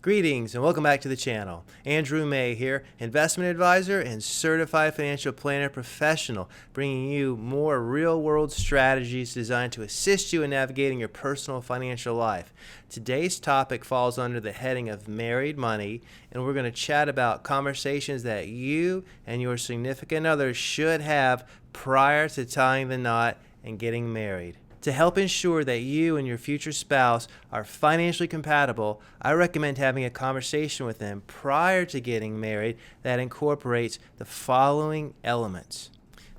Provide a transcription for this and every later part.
Greetings and welcome back to the channel. Andrew May here, investment advisor and certified financial planner professional, bringing you more real-world strategies designed to assist you in navigating your personal financial life. Today's topic falls under the heading of married money, and we're going to chat about conversations that you and your significant other should have prior to tying the knot and getting married. To help ensure that you and your future spouse are financially compatible, I recommend having a conversation with them prior to getting married that incorporates the following elements.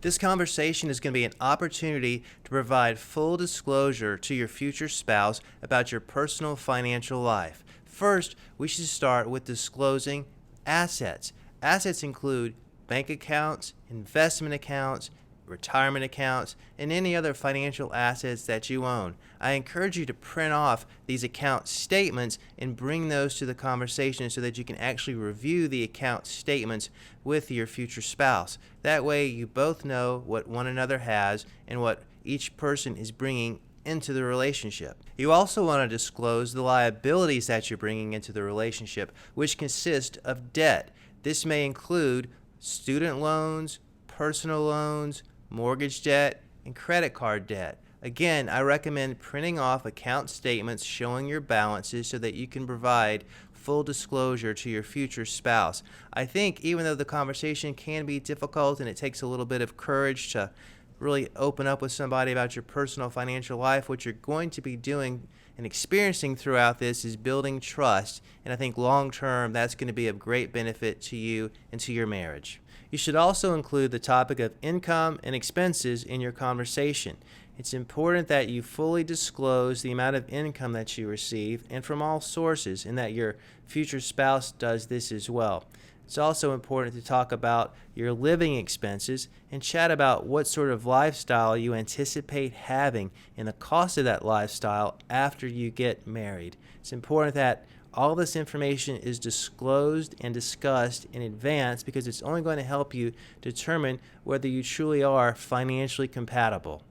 This conversation is going to be an opportunity to provide full disclosure to your future spouse about your personal financial life. First, we should start with disclosing assets. Assets include bank accounts, investment accounts, retirement accounts, and any other financial assets that you own. I encourage you to print off these account statements and bring those to the conversation so that you can actually review the account statements with your future spouse. That way you both know what one another has and what each person is bringing into the relationship. You also want to disclose the liabilities that you're bringing into the relationship, which consist of debt. This may include student loans, personal loans, mortgage debt, and credit card debt. Again, I recommend printing off account statements showing your balances so that you can provide full disclosure to your future spouse. I think even though the conversation can be difficult and it takes a little bit of courage to really open up with somebody about your personal financial life, what you're going to be doing and experiencing throughout this is building trust, and I think long term that's going to be of great benefit to you and to your marriage. You should also include the topic of income and expenses in your conversation. It's important that you fully disclose the amount of income that you receive and from all sources, and that your future spouse does this as well. It's also important to talk about your living expenses and chat about what sort of lifestyle you anticipate having and the cost of that lifestyle after you get married. It's important that all this information is disclosed and discussed in advance because it's only going to help you determine whether you truly are financially compatible.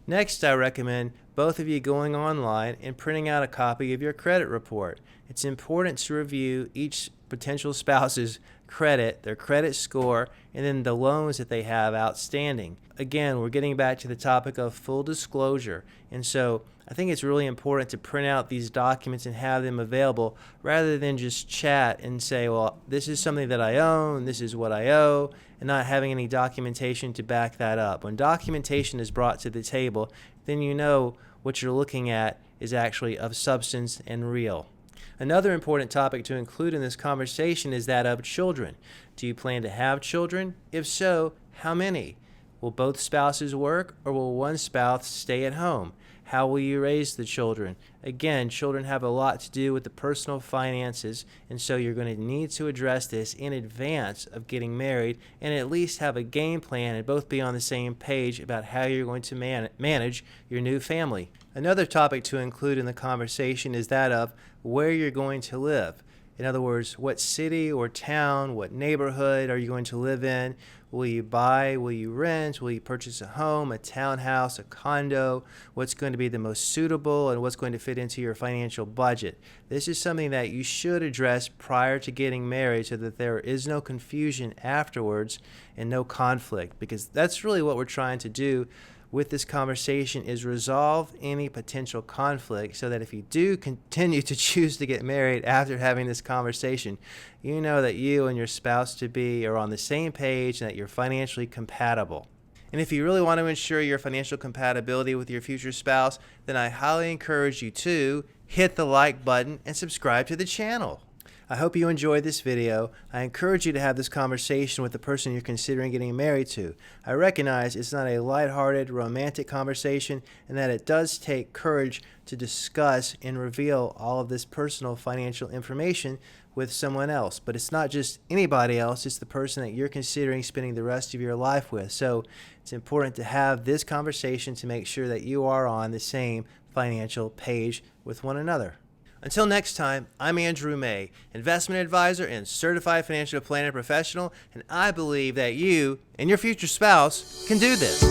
Next, I recommend both of you going online and printing out a copy of your credit report. It's important to review each potential spouse's credit, their credit score, and then the loans that they have outstanding. Again, we're getting back to the topic of full disclosure, and so I think it's really important to print out these documents and have them available rather than just chat and say, well, this is something that I own, this is what I owe, and not having any documentation to back that up. When documentation is brought to the table, then you know what you're looking at is actually of substance and real. Another important topic to include in this conversation is that of children. Do you plan to have children? If so, how many? Will both spouses work, or will one spouse stay at home? How will you raise the children? Again, children have a lot to do with the personal finances, and so you're going to need to address this in advance of getting married and at least have a game plan and both be on the same page about how you're going to manage your new family. Another topic to include in the conversation is that of where you're going to live. In other words, what city or town, what neighborhood are you going to live in? Will you buy? Will you rent? Will you purchase a home, a townhouse, a condo? What's going to be the most suitable and what's going to fit into your financial budget? This is something that you should address prior to getting married so that there is no confusion afterwards and no conflict, because that's really what we're trying to do with this conversation is resolve any potential conflict so that if you do continue to choose to get married after having this conversation, you know that you and your spouse-to-be are on the same page and that you're financially compatible. And if you really want to ensure your financial compatibility with your future spouse, then I highly encourage you to hit the like button and subscribe to the channel. I hope you enjoyed this video. I encourage you to have this conversation with the person you're considering getting married to. I recognize it's not a lighthearted, romantic conversation and that it does take courage to discuss and reveal all of this personal financial information with someone else. But it's not just anybody else, it's the person that you're considering spending the rest of your life with. So it's important to have this conversation to make sure that you are on the same financial page with one another. Until next time, I'm Andrew May, investment advisor and certified financial planner professional, and I believe that you and your future spouse can do this.